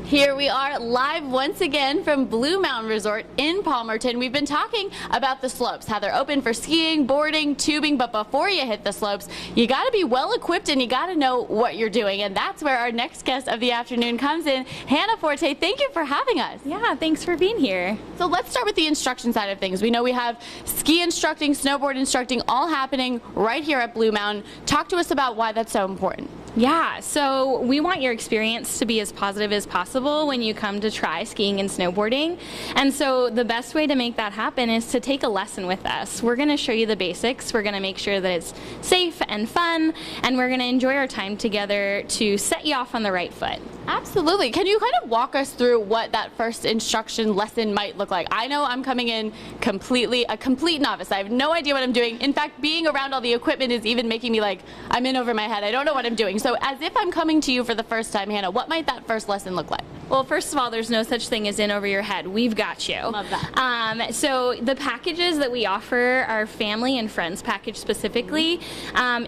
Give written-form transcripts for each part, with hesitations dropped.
Here we are live once again from Blue Mountain Resort in Palmerton. We've been talking about the slopes, how they're open for skiing, boarding, tubing, but before you hit the slopes, you got to be well equipped and you got to know what you're doing. And that's where our next guest of the afternoon comes in. Hannah Forte, thank you for having us. Yeah, thanks for being here. So let's start with the instruction side of things. We know we have ski instructing, snowboard instructing, all happening right here at Blue Mountain. Talk to us about why that's so important. Yeah, so we want your experience to be as positive as possible when you come to try skiing and snowboarding. And so the best way to make that happen is to take a lesson with us. We're going to show you the basics. We're going to make sure that it's safe and fun, and we're going to enjoy our time together to set you off on the right foot. Absolutely. Can you kind of walk us through what that first instruction lesson might look like? I know I'm coming in a complete novice. I have no idea what I'm doing. In fact, being around all the equipment is even making me like, I'm in over my head. I don't know what I'm doing. So as if I'm coming to you for the first time, Hannah, what might that first lesson look like? Well, first of all, there's no such thing as in over your head. We've got you. Love that. So the packages that we offer, our family and friends package specifically,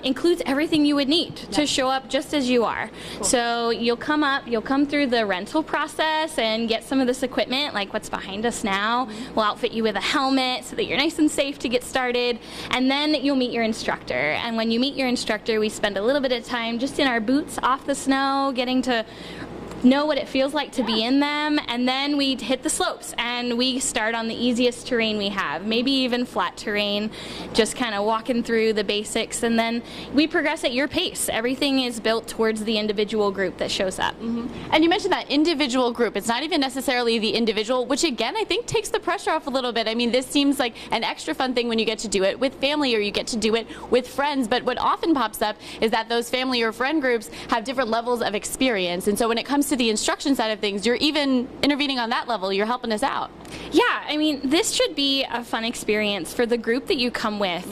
includes everything you would need to show up just as you are. Cool. So you'll come through the rental process and get some of this equipment, like what's behind us now. We'll outfit you with a helmet so that you're nice and safe to get started. And then you'll meet your instructor. And when you meet your instructor, we spend a little bit of time just in our boots off the snow, getting to know what it feels like to be in them, and then we hit the slopes and we start on the easiest terrain we have, maybe even flat terrain, just kind of walking through the basics, and then we progress at your pace. Everything is built towards the individual group that shows up. And you mentioned that individual group. It's not even necessarily the individual, which again I think takes the pressure off a little bit. I mean, this seems like an extra fun thing when you get to do it with family or you get to do it with friends, but what often pops up is that those family or friend groups have different levels of experience, and so when it comes to the instruction side of things, you're even intervening on that level. You're helping us out. Yeah, I mean, this should be a fun experience for the group that you come with.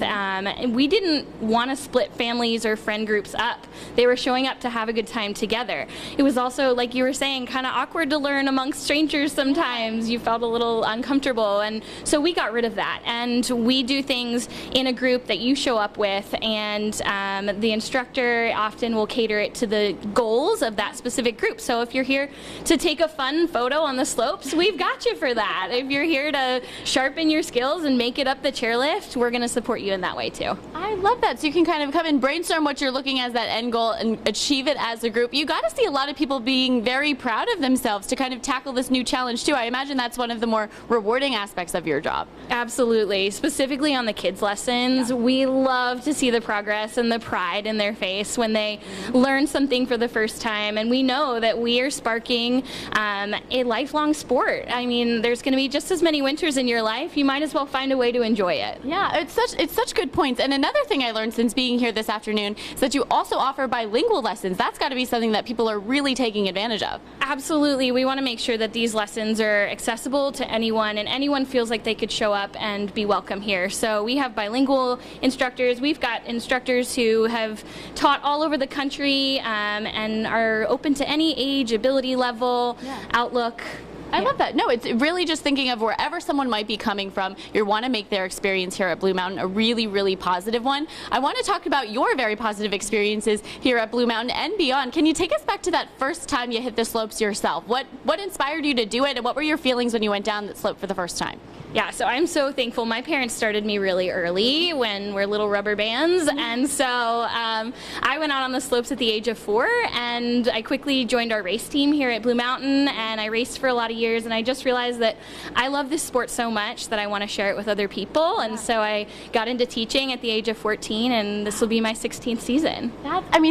We didn't want to split families or friend groups up. They were showing up to have a good time together. It was also, like you were saying, kind of awkward to learn amongst strangers sometimes. You felt a little uncomfortable, and so we got rid of that. And we do things in a group that you show up with, and the instructor often will cater it to the goals of that specific group. So if you're here to take a fun photo on the slopes, we've got you for that. If you're here to sharpen your skills and make it up the chairlift, we're going to support you in that way too. I love that. So you can kind of come and brainstorm what you're looking as that end goal and achieve it as a group. You got to see a lot of people being very proud of themselves to kind of tackle this new challenge too. I imagine that's one of the more rewarding aspects of your job. Absolutely. Specifically on the kids' lessons, we love to see the progress and the pride in their face when they learn something for the first time, and we know that we are sparking a lifelong sport. I mean, there's going to be just as many winters in your life. You might as well find a way to enjoy it. Yeah, it's such good points. And another thing I learned since being here this afternoon is that you also offer bilingual lessons. That's got to be something that people are really taking advantage of. Absolutely. We want to make sure that these lessons are accessible to anyone, and anyone feels like they could show up and be welcome here. So we have bilingual instructors. We've got instructors who have taught all over the country and are open to any age, ability level, outlook. I love that. No, it's really just thinking of wherever someone might be coming from. You want to make their experience here at Blue Mountain a really, really positive one. I want to talk about your very positive experiences here at Blue Mountain and beyond. Can you take us back to that first time you hit the slopes yourself? What inspired you to do it, and what were your feelings when you went down that slope for the first time? Yeah, so I'm so thankful. My parents started me really early when we're little rubber bands, and so I went out on the slopes at the age of 4, and I quickly joined our race team here at Blue Mountain, and I raced for a lot of years, and I just realized that I love this sport so much that I want to share it with other people, and so I got into teaching at the age of 14, and this will be my 16th season.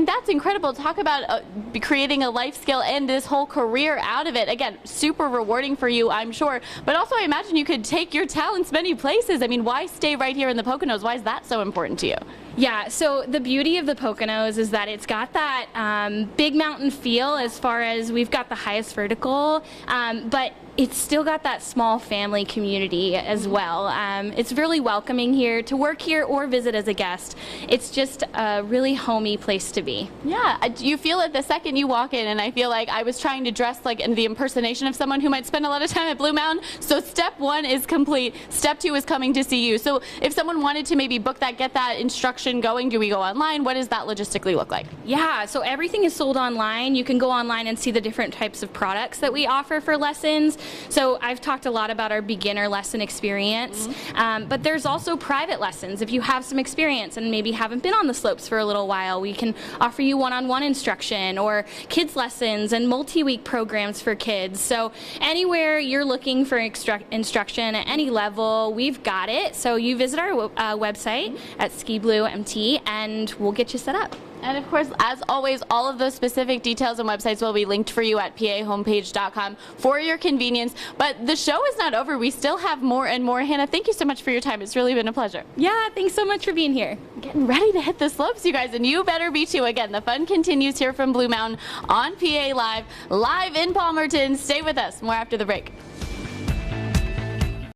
That's incredible. Talk about creating a life skill and this whole career out of it. Again, super rewarding for you, I'm sure, but also I imagine you could take your talents many places. I mean, why stay right here in the Poconos? Why is that so important to you? Yeah, so the beauty of the Poconos is that it's got that big mountain feel as far as we've got the highest vertical, but it's still got that small family community as well. It's really welcoming here to work here or visit as a guest. It's just a really homey place to be. Yeah, you feel it the second you walk in, and I feel like I was trying to dress like in the impersonation of someone who might spend a lot of time at Blue Mountain. So step 1 is complete. Step 2 is coming to see you. So if someone wanted to maybe book that, get that instruction going, do we go online? What does that logistically look like? Yeah, so everything is sold online. You can go online and see the different types of products that we offer for lessons. So I've talked a lot about our beginner lesson experience, but there's also private lessons. If you have some experience and maybe haven't been on the slopes for a little while, we can offer you one-on-one instruction, or kids lessons and multi-week programs for kids. So anywhere you're looking for instruction at any level, we've got it. So you visit our website at Ski Blue MT and we'll get you set up. And of course, as always, all of those specific details and websites will be linked for you at pahomepage.com for your convenience. But the show is not over. We still have more and more. Hannah, thank you so much for your time. It's really been a pleasure. Yeah, thanks so much for being here. Getting ready to hit the slopes, you guys, and you better be too. Again, the fun continues here from Blue Mountain on PA Live in Palmerton. Stay with us. More after the break.